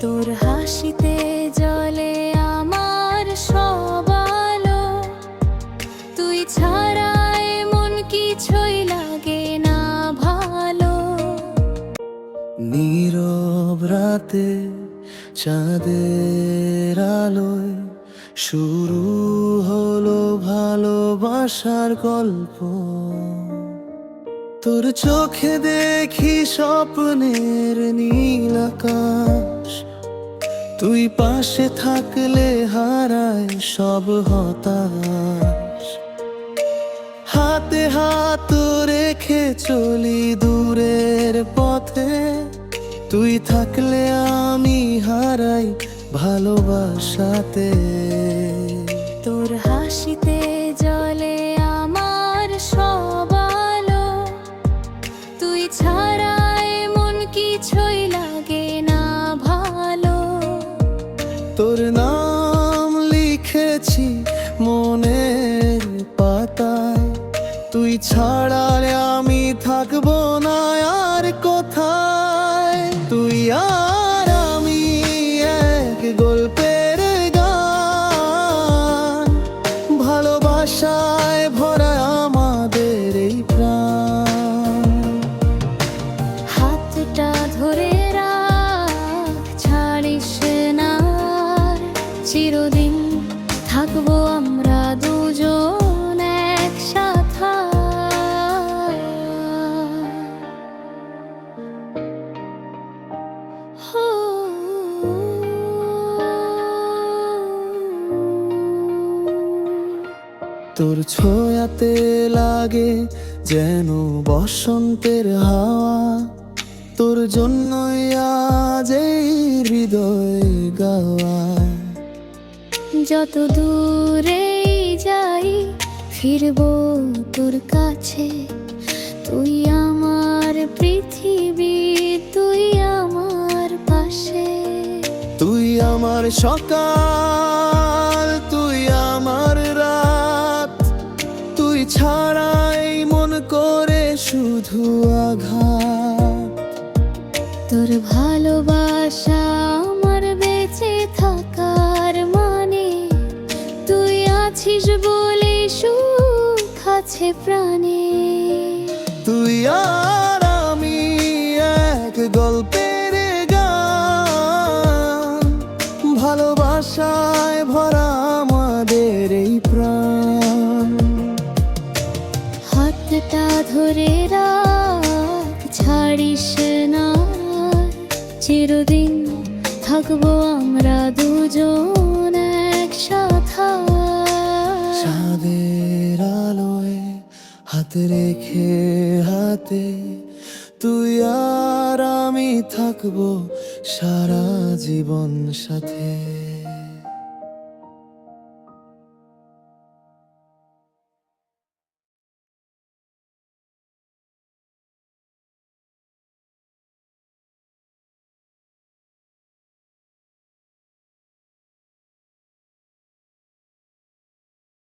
তোর হাসিতে জ্বলে আমার সব আলো, তুই ছাড়া এমন কিছুই লাগে না ভালো। নীরব রাতে চাঁদের আলোয় শুরু হলো ভালোবাসার গল্প। তোর চোখে দেখি স্বপ্নের নীল আকাশ, তুই পাশে থাকলে হারায় সব হতাশ। হাতে হাত রেখে চলি দূরের পথে, তুই থাকলে আমি হারাই ভালোবাসাতে। তোর হাসিতে জ্বলে আমার সব আলো, তুই ছাড়া এমন কিছুই লাগে না ভালো। তোর নাম লিখেছি মনের পাতায়, তুই ছাড়া আমি থাকবো না আর কোথায়। তুই আর আমি এক গল্পের গান, ভালোবাসায় ভরা আমাদের এই প্রাণ। হাতটা ধরে রাখ, ছাড়িস না, চিরদিন থাকবো আমরা দুজন একসাথে। তোর ছোঁয়াতে লাগে যেন বসন্তের হাওয়া, তোর জন্যই আজ এই হৃদয় গাওয়া। যত দূরে যাই ফিরবো তোর কাছে, তুই আমার পৃথিবী, তুই আমার পাশে। তুই আমার সকাল, তুই আমার রাত, তুই ছাড়াই মন করে শুধু আঘাত। তোর ভালোবাসা আমার বেঁচে থাকার মানে, তুই আছিস বলে সুখ আছে প্রাণে। তুই আর আমি এক গল্পের গান, ভালোবাসায় ভরা আমাদের এই প্রাণ। হাতটা ধরে রাখ, ছাড়িস না, চিরদিন থাকবো আমরা দুজন একসাথে। চাঁদের আলোয় হাত রেখে হাতে, তুই আর আমি থাকবো সারা জীবন সাথে।